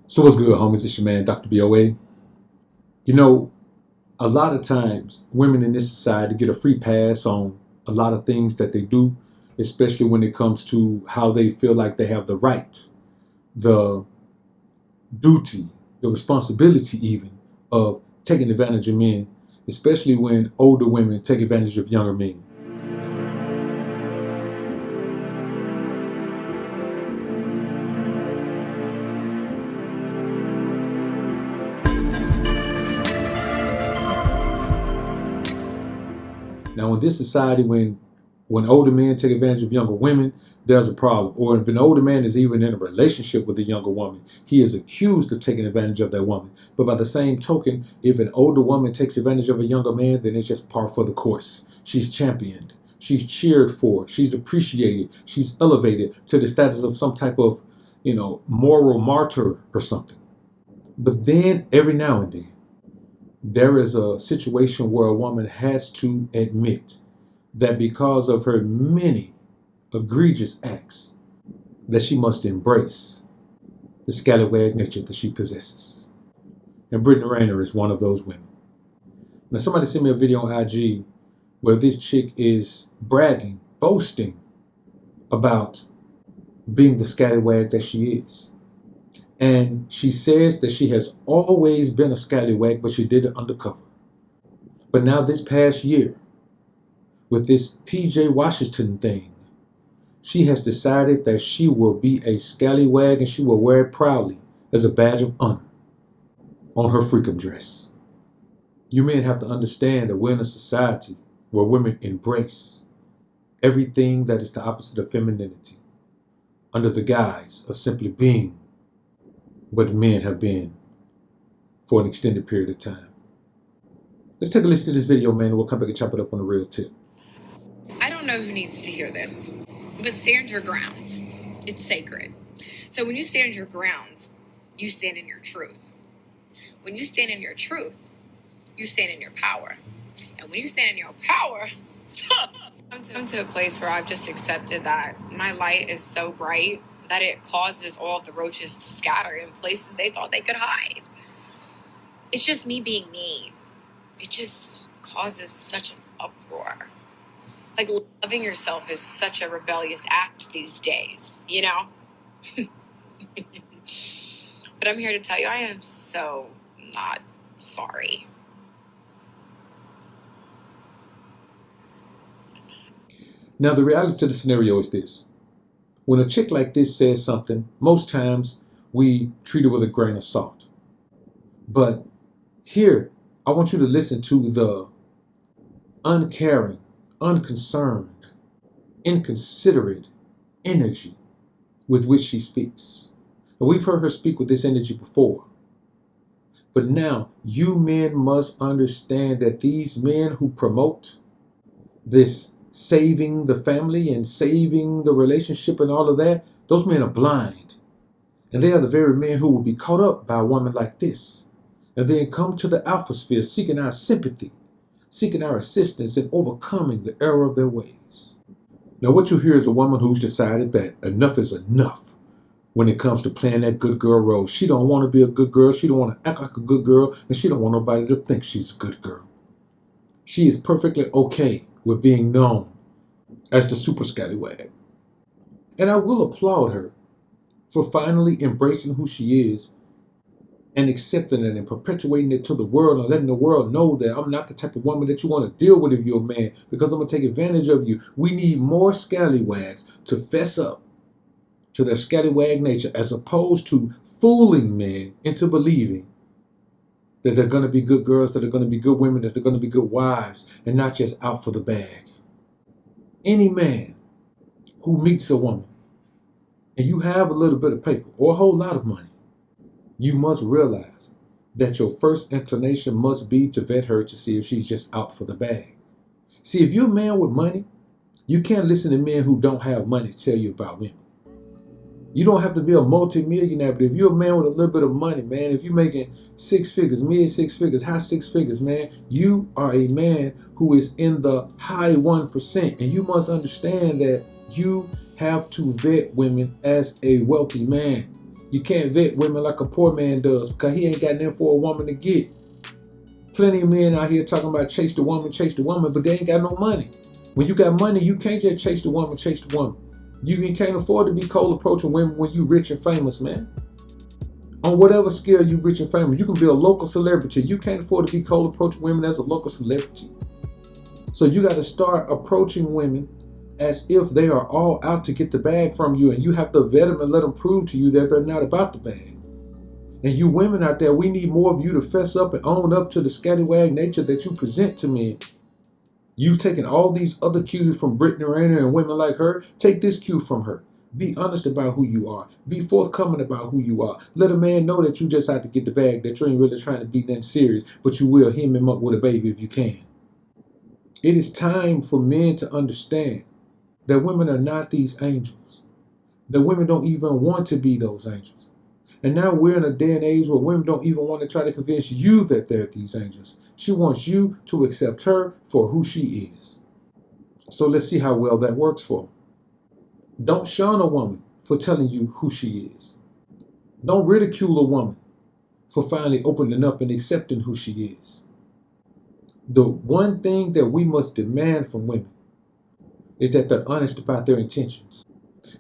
So what's good, homies? It's your man, Dr. BOA. You know, a lot of times women in this society get a free pass on a lot of things that they do, especially when it comes to how they feel like they have the right, the duty, the responsibility even of taking advantage of men, especially when older women take advantage of younger men. Now, in this society, when older men take advantage of younger women, there's a problem. Or if an older man is even in a relationship with a younger woman, he is accused of taking advantage of that woman. But by the same token, if an older woman takes advantage of a younger man, then it's just par for the course. She's championed. She's cheered for. She's appreciated. She's elevated to the status of some type of, moral martyr or something. But then every now and then, there is a situation where a woman has to admit that because of her many egregious acts, that she must embrace the scallywag nature that she possesses. And Brittany Renner is one of those women. Now, somebody sent me a video on IG where this chick is bragging, boasting about being the scallywag that she is. And she says that she has always been a scallywag, but she did it undercover. But now this past year, with this PJ Washington thing, she has decided that she will be a scallywag and she will wear it proudly as a badge of honor on her freakum dress. You men have to understand that we're in a society where women embrace everything that is the opposite of femininity under the guise of simply being what men have been for an extended period of time. Let's take a listen to this video, man, and we'll come back and chop it up on the real tip. I don't know who needs to hear this, but stand your ground. It's sacred. So when you stand your ground, you stand in your truth. When you stand in your truth, you stand in your power. And when you stand in your power, I'm to a place where I've just accepted that my light is so bright that it causes all of the roaches to scatter in places they thought they could hide. It's just me being me. It just causes such an uproar. Like, loving yourself is such a rebellious act these days, you know? But I'm here to tell you, I am so not sorry. Now, the reality to the scenario is this. When a chick like this says something, most times we treat it with a grain of salt. But here, I want you to listen to the uncaring, unconcerned, inconsiderate energy with which she speaks. And we've heard her speak with this energy before. But now, you men must understand that these men who promote this saving the family and saving the relationship and all of that, those men are blind. And they are the very men who will be caught up by a woman like this and then come to the alpha sphere seeking our sympathy, seeking our assistance in overcoming the error of their ways. Now, what you hear is a woman who's decided that enough is enough when it comes to playing that good girl role. She don't want to be a good girl. She don't want to act like a good girl, and she don't want nobody to think she's a good girl. She is perfectly okay with being known as the super scallywag. And I will applaud her for finally embracing who she is and accepting it and perpetuating it to the world and letting the world know that I'm not the type of woman that you want to deal with if you're a man, because I'm going to take advantage of you. We need more scallywags to fess up to their scallywag nature, as opposed to fooling men into believing that they're going to be good girls, that they're going to be good women, that they're going to be good wives, and not just out for the bag. Any man who meets a woman and you have a little bit of paper or a whole lot of money, you must realize that your first inclination must be to vet her to see if she's just out for the bag. See, if you're a man with money, you can't listen to men who don't have money tell you about women. You don't have to be a multi-millionaire, but if you're a man with a little bit of money, man, if you're making six figures, mid six figures, high six figures, man, you are a man who is in the high 1%. And you must understand that you have to vet women as a wealthy man. You can't vet women like a poor man does because he ain't got nothing for a woman to get. Plenty of men out here talking about chase the woman, but they ain't got no money. When you got money, you can't just chase the woman, You can't afford to be cold approaching women when you rich and famous, man. On whatever scale you rich and famous, you can be a local celebrity. You can't afford to be cold approaching women as a local celebrity. So you got to start approaching women as if they are all out to get the bag from you, and you have to vet them and let them prove to you that they're not about the bag. And you women out there, we need more of you to fess up and own up to the scallywag nature that you present to men. You've taken all these other cues from Brittany Renner and women like her. Take this cue from her. Be honest about who you are. Be forthcoming about who you are. Let a man know that you just have to get the bag, that you ain't really trying to be that serious, but you will hem him up with a baby if you can. It is time for men to understand that women are not these angels. That women don't even want to be those angels. And now we're in a day and age where women don't even want to try to convince you that they're these angels. She wants you to accept her for who she is. So let's see how well that works for her. Don't shun a woman for telling you who she is. Don't ridicule a woman for finally opening up and accepting who she is. The one thing that we must demand from women is that they're honest about their intentions.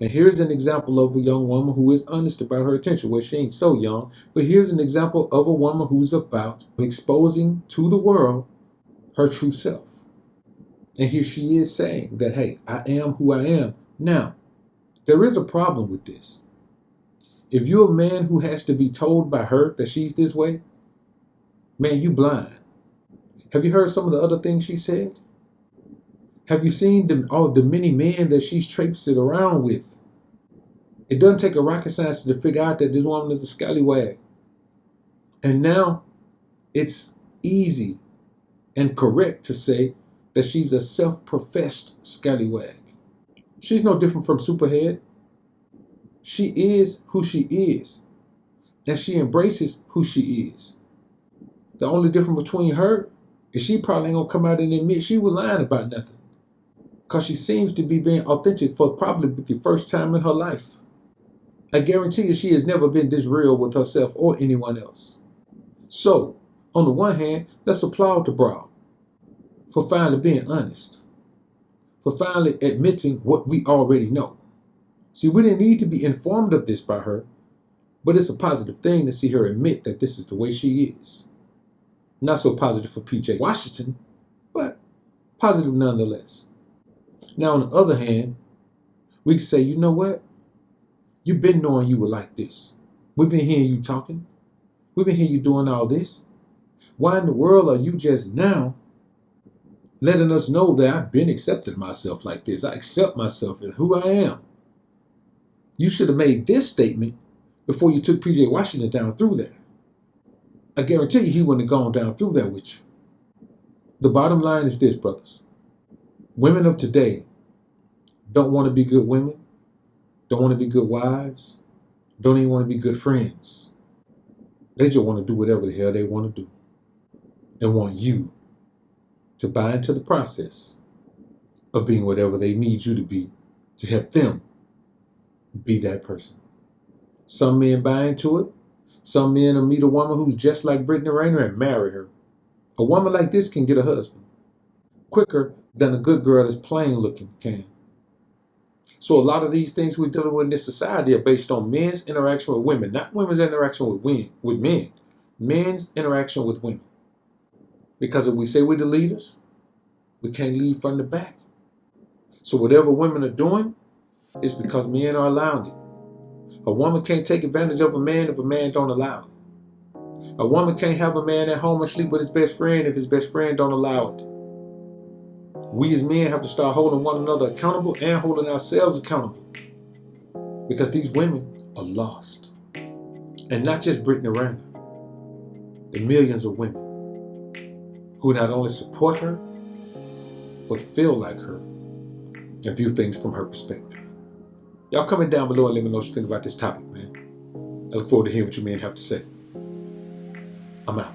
And here's an example of a young woman who is honest about her intention. Well, she ain't so young, but here's an example of a woman who's about exposing to the world her true self. And here she is saying that, hey, I am who I am. Now, there is a problem with this. If you're a man who has to be told by her that she's this way, man, you blind. Have you heard some of the other things she said? Have you seen the many men that she's traipsed around with? It doesn't take a rocket scientist to figure out that this woman is a scallywag. And now it's easy and correct to say that she's a self-professed scallywag. She's no different from Superhead. She is who she is, and she embraces who she is. The only difference between her is she probably ain't gonna come out and admit she was lying about nothing, because she seems to be being authentic for probably the first time in her life. I guarantee you she has never been this real with herself or anyone else. So, on the one hand, let's applaud the broad for finally being honest, for finally admitting what we already know. See, we didn't need to be informed of this by her, but it's a positive thing to see her admit that this is the way she is. Not so positive for PJ Washington, but positive nonetheless. Now, on the other hand, we can say, you know what? You've been knowing you were like this. We've been hearing you talking. We've been hearing you doing all this. Why in the world are you just now letting us know that I've been accepting myself like this? I accept myself as who I am. You should have made this statement before you took PJ Washington down through there. I guarantee you he wouldn't have gone down through there with you. The bottom line is this, brothers. Women of today don't want to be good women, don't want to be good wives, don't even want to be good friends. They just want to do whatever the hell they want to do and want you to buy into the process of being whatever they need you to be to help them be that person. Some men buy into it. Some men will meet a woman who's just like Brittany Renner and marry her. A woman like this can get a husband quicker than a good girl that's plain looking can. So a lot of these things we're dealing with in this society are based on men's interaction with women, not women's interaction with men. Men's interaction with women. Because if we say we're the leaders, we can't lead from the back. So whatever women are doing, it's because men are allowing it. A woman can't take advantage of a man if a man don't allow it. A woman can't have a man at home and sleep with his best friend if his best friend don't allow it. We as men have to start holding one another accountable and holding ourselves accountable. Because these women are lost. And not just Brittany Renner. The millions of women who not only support her, but feel like her and view things from her perspective. Y'all comment down below and let me know what you think about this topic, man. I look forward to hearing what you men have to say. I'm out.